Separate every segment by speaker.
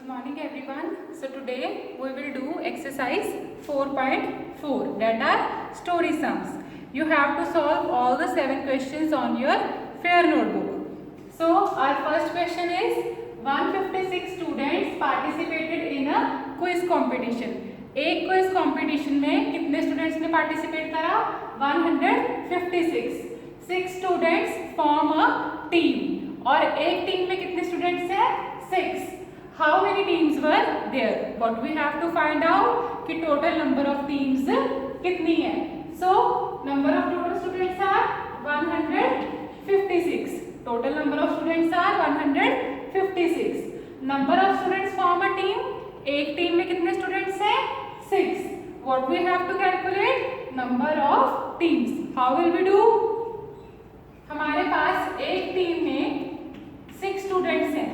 Speaker 1: Good morning everyone. So today we will do exercise 4.4, that are story sums. You have to solve all the 7 questions on your fair notebook. So our first question is 156 students participated in a quiz competition. एक quiz competition में कितने students ने participate करा? 156. 6 students form a team और एक team में कितने students हैं? 6. How many teams were there? What we have to find out कि total number of teams कितनी है? So number of total students are 156. Total number of students are 156. Number of students form a team. एक team में कितने students हैं? 6. What we have to calculate? Number of teams. How will we do? हमारे पास एक team में 6 students हैं,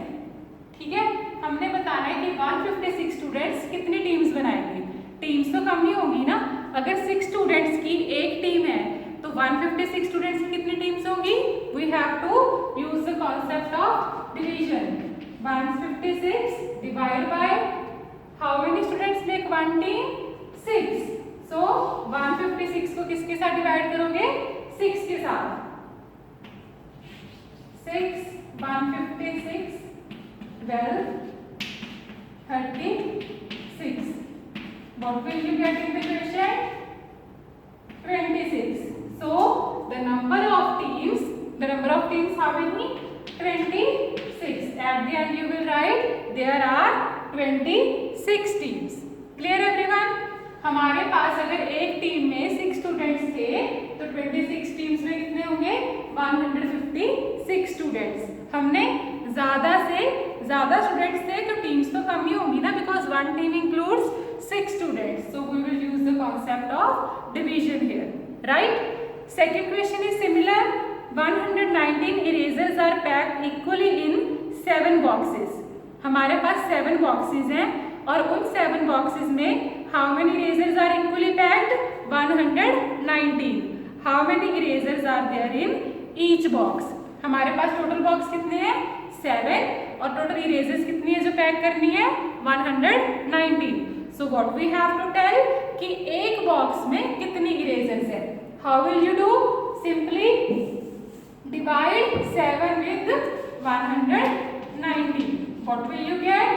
Speaker 1: ठीक है? हमने बताना है कि 156 स्टूडेंट्स कितनी टीम्स बनाएंगे. टीम्स तो कम ही होंगी ना. अगर 6 स्टूडेंट्स की एक टीम है तो 156 स्टूडेंट्स की कितनी टीम्स होंगी? We have to use the concept of division. 156 divide by how many students make one team? 6. So 156 को किसके साथ डिवाइड करोगे? 6 के साथ. 6 156 12 36. What will you get in the question? 26. So the number of teams how many? 26. At the end you will write there are 26 teams. Clear everyone? हमारे पास अगर एक team में 6 स्टूडेंट्स थे तो 26 टीम्स में कितने होंगे? 156 स्टूडेंट्स. हमने ज्यादा से ज्यादा स्टूडेंट्स थे तो टीम्स तो कम ही होंगी ना, because one team includes 6 students. So we will use the concept of division here, right? Second question is similar. 119 erasers are packed equally in 7 boxes. हमारे पास 7 बॉक्सेस हैं और उन 7 बॉक्सेस में how many erasers are equally packed? 119. How many erasers are there in each box? हमारे पास total box कितने हैं? 7. और टोटल इरेजर्स कितनी है जो पैक करनी है? 119. So what we have to tell कि एक बॉक्स में कितनी इरेजर्स है. How will you do? Simply divide 7 with 119. What will you get?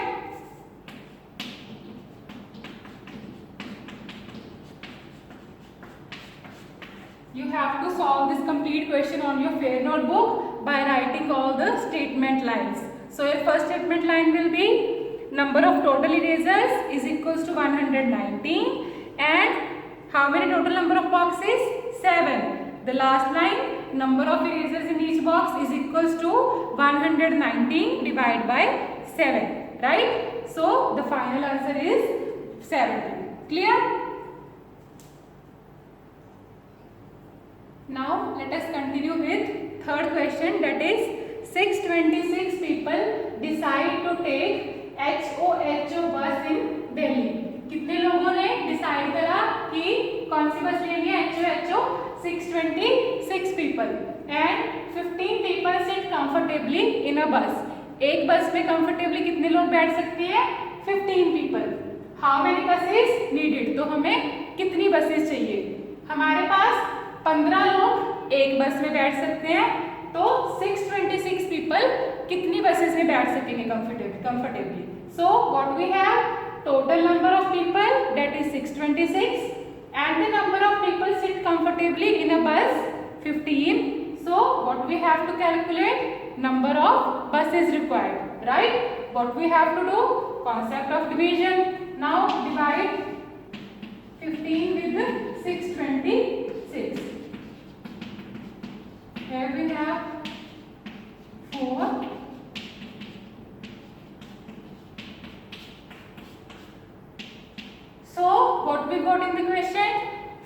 Speaker 1: You have to solve this complete question on your fair notebook by writing all the statement lines. So your first statement line will be number of total erasers is equals to 119 and how many total number of boxes? 7. The last line, number of erasers in each box is equals to 119 divided by 7, right? So the final answer is 70. Clear? Now let us continue with third question, that is 626 people decide to take HOHO bus in Delhi. कितने लोगों ने decide करा कि कौन सी बस लेनी है? HOHO. 626 people and 15 people sit comfortably in a bus. एक बस में comfortably कितने लोग बैठ सकते हैं? 15 people. How many buses needed? तो हमें कितनी बसेस चाहिए? हमारे पास 15 लोग एक बस में बैठ सकते हैं, तो 626 पीपल कितनी बसेस में बैठ सकेंगे comfortably? So what we have? Total number of people that is 626 and the number of people sit comfortably in a bus 15. So what we have to calculate? Number of buses required, right? What we have to do? Concept of division. Now divide 15 with 626. Here we have 4. So what we got in the question?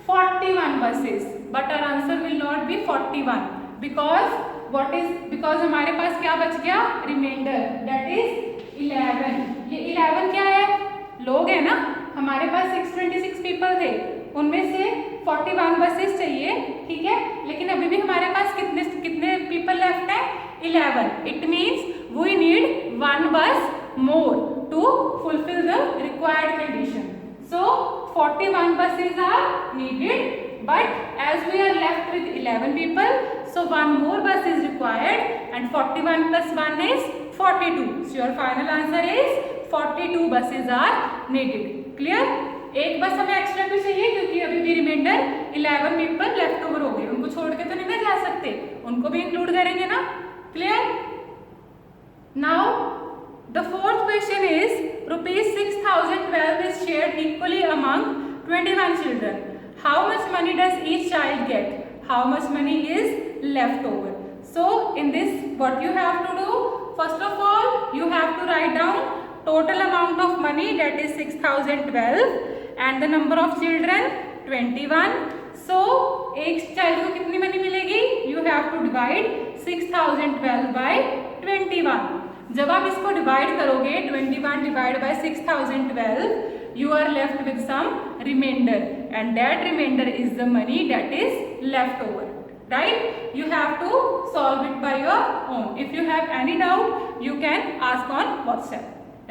Speaker 1: 41 buses. But our answer will not be 41 because हमारे पास क्या बच गया? Reminder, that is 11. ये 11 क्या है? लोग है ना. हमारे पास 626 पीपल थे, उनमें से 41 बसेस चाहिए, ठीक है? लेकिन अभी भी हमारे पास कितने पीपल लेफ्ट है? 11. इट मीन्स वी नीड 1 बस more to fulfill the required condition. So 41 buses are needed, but as we are left with 11 people, so one more bus is required, and 41 plus 1 is 42. So your final answer is 42 buses are needed. Clear? एक बस हमें extra भी चाहिए क्योंकि अभी भी reminder 11 people left over हो गए, उनको छोड़ के तो नहीं ना जा सकते, उनको भी इंक्लूड करेंगे ना. Clear? Now the fourth question is ₹6,012 is shared equally among 21 children. How much money does each child get? How much money is left over? So in this, what you have to do? First of all, you have to write down total amount of money, that is 6,012, and the number of children 21. So एक child को कितनी money मिलेगी? You have to divide 6,012 by 21. जब आप इसको divide करोगे 21 divide by 6,012, you are left with some remainder, and that remainder is the money that is left over. Right? You have to solve it by your own. If you have any doubt, you can ask on WhatsApp.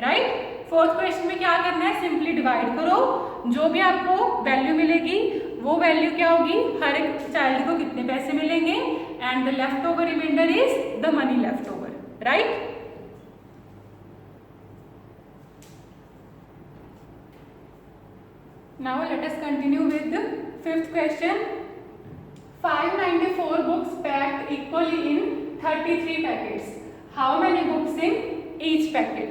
Speaker 1: Right? Fourth question में क्या करना है? Simply divide करो, जो भी आपको value मिलेगी वो वैल्यू क्या होगी, हर एक चाइल्ड को कितने पैसे मिलेंगे, and the left over reminder is the money left over. Right? Now let us continue with the fifth question. 594 books packed equally in 33 packets. How many books in each packet?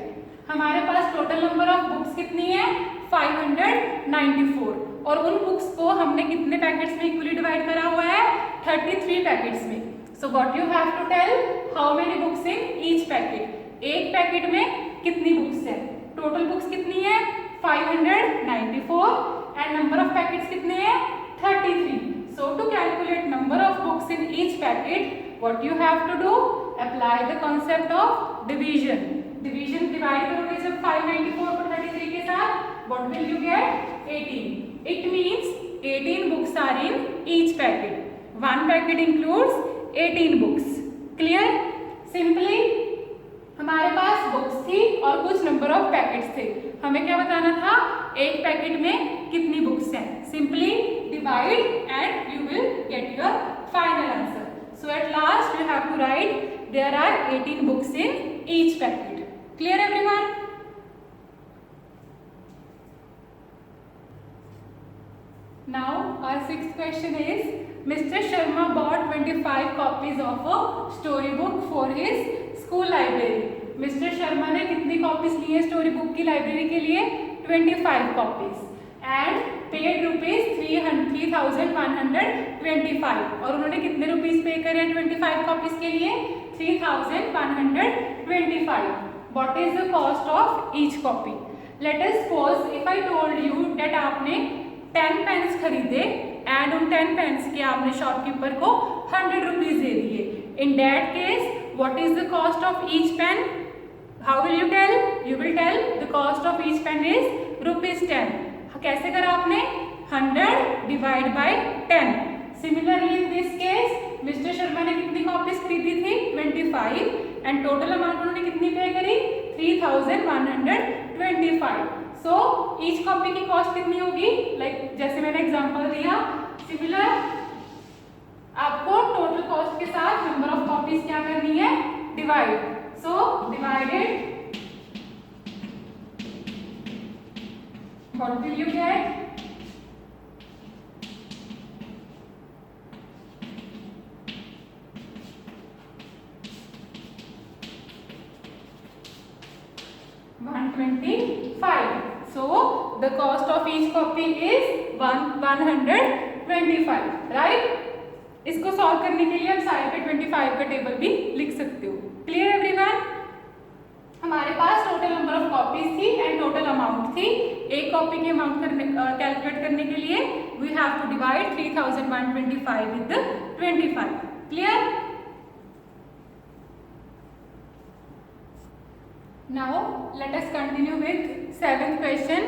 Speaker 1: हमारे पास total number of books कितनी है? 594, और उन books को हमने कितने packets में इक्वली डिवाइड करा हुआ है? 33 पैकेट्स में. So what you have to tell, how many books in each packet. एक पैकेट में कितनी बुक्स है? टोटल बुक्स कितनी है? 594, एंड नंबर ऑफ पैकेट्स कितने हैं? 33. So to calculate number of books in each packet, what you have to do? Apply the concept of division. Division divide करोगे जब 594 को 33 के साथ, what will you get? 18. It means 18 books are in each packet. One packet includes 18 books. Clear? Simply हमारे पास books थी और कुछ number of packets थे. हमें क्या बताना था? एक पैकेट में कितनी बुक्स हैं. Simply divide and you will get your final answer. So at last you have to write there are 18 books in each packet. Clear everyone? Now our sixth question is, Mr. Sharma bought 25 copies of a storybook for his school library. Mr. Sharma ने कितनी copies ली है story book की library के लिए? 25 copies, and paid ₹3,125, और उन्होंने कितने rupees पे करे हैं 25 कॉपीज के लिए? 3,125. What is the cost of each copy? Let us suppose if I told you that आपने 10 पेन्स खरीदे एंड उन 10 पेन्स के आपने शॉपकीपर को 100 रुपीज दे दिए. In that case what is the cost of each pen? How will you tell? You will tell the cost of each pen is ₹10. कैसे करा आपने? 100 divide by 10. Similarly in this case mister Sharma ने कितनी copies खरीदी थी? 25, and total amount उन्होंने कितनी पे करी? 3,125. सो ईच कॉपी की कॉस्ट कितनी होगी? लाइक जैसे मैंने एग्जांपल दिया, सिमिलर आपको टोटल कॉस्ट के साथ नंबर ऑफ कॉपीज क्या करनी है? Divide. So divided, what will you get? $125. So the cost of each copy is 125. Right? इसको सॉल्व करने के लिए आप साइड पे 25 का टेबल भी लिख सकते हो. Clear everyone? हमारे पास टोटल नंबर ऑफ कॉपीज थी एंड टोटल अमाउंट थी. एक कॉपी के अमाउंट कैलकुलेट करने के लिए we have to divide 3,125 with 25. Clear? Now let us continue with 7th question.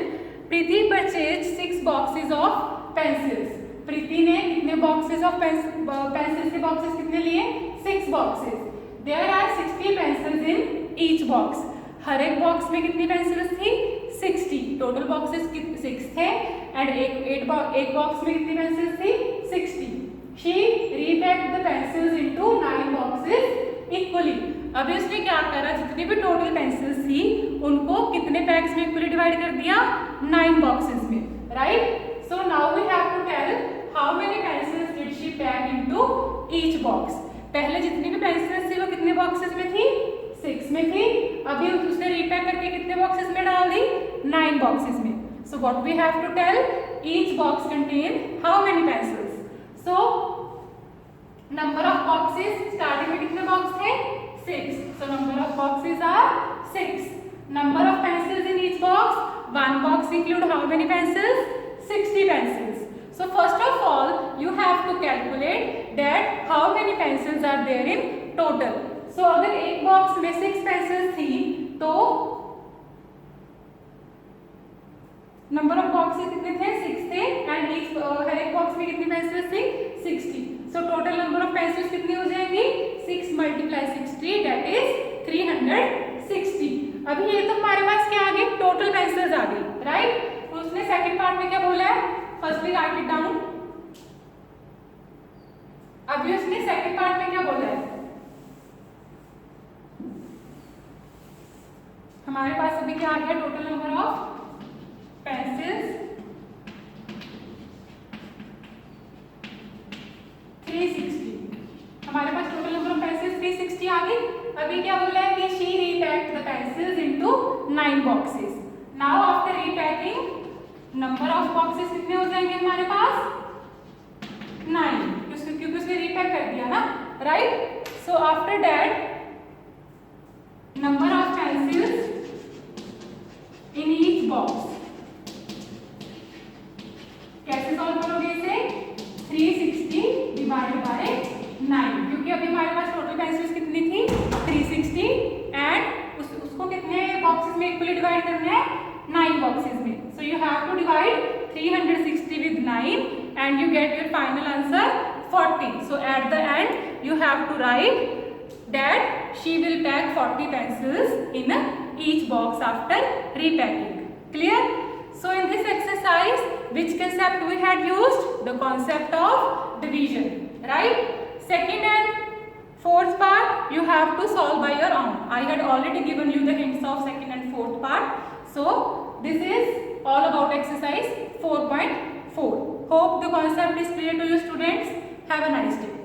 Speaker 1: Preeti purchase 6 boxes of pencils. Preeti ने कितने बॉक्सेस ऑफ पेंसिल्स के बॉक्सेस कितने लिए? 6 boxes. There are 60 pencils in each box. हर एक बॉक्स में कितनी पेंसिल्स थी? 60. टोटल बॉक्सेस 6 थे एंड एक बॉक्स में कितनी पेंसिल्स थी? 60. She repacked the pencils into 9 boxes equally. अभी उसने क्या करा, जितनी भी टोटल पेंसिल्स थी उनको कितने पैक्स में इक्वली डिवाइड कर दिया? 9 बॉक्सेस में, right? So now we have to tell how many pencils did she pack into each box. पहले जितनी भी पेंसिल्स थी वो कितने बॉक्सेस में थी? 6 में थी. अभी उसने रीपैक करके कितने बॉक्सेस में डाल दी? 9 बॉक्सेस में. So what we have to tell, each box contain how many pencils. So number of boxes, starting में कितने बॉक्स थे? 6. So number of boxes are 6. Number of pencils in each box, one box include how many pencils? 60 pencils. So first of all you have to calculate that how many pencils are there in total. So अगर एक box में 6 pencils थी तो number of boxes कितने थे? 6 थे and each हर एक box में कितनी पेंसिल्स थी? 60. So total number of pencils कितनी हो जाएंगी? 6 × 60 दैट इज 360. अभी ये तो हमारे पास क्या आ गई? टोटल पेंसिल्स आ गई, राइट? तो उसने सेकंड पार्ट में क्या बोला है? Firstly right it down. अभी उसने सेकंड पार्ट में क्या बोला है? हमारे पास अभी क्या आ गया? Total number of pencils 360. हमारे पास टोटल नंबर ऑफ पेंसिल्स 360 आ गई. अभी क्या बोला है कि she repacked the pencils into 9 boxes. Now after repacking number of boxes कितने हो जाएंगे हमारे पास? 9, क्योंकि उसने रीपैक कर दिया ना, right? So after that number of pencils in each box, कैसे सॉल्व करोगे इसे? 360 डिवाइडेड बाय 9, क्योंकि अभी हमारे पास टोटल पेंसिल्स कितनी थी? 360 एंड उसको कितने बॉक्सेस में इक्वली डिवाइड करना है? 9 बॉक्सेस में. So you have to divide 360 with 9 and you get your final answer 40. So at the end you have to write that she will pack 40 pencils in each box after repacking. Clear? So in this exercise, which concept we had used? The concept of division, right? Second and fourth part you have to solve by your own. I had already given you the hints of second and fourth part. So this is all about exercise 4.4. Hope the concept is clear to you students. Have a nice day.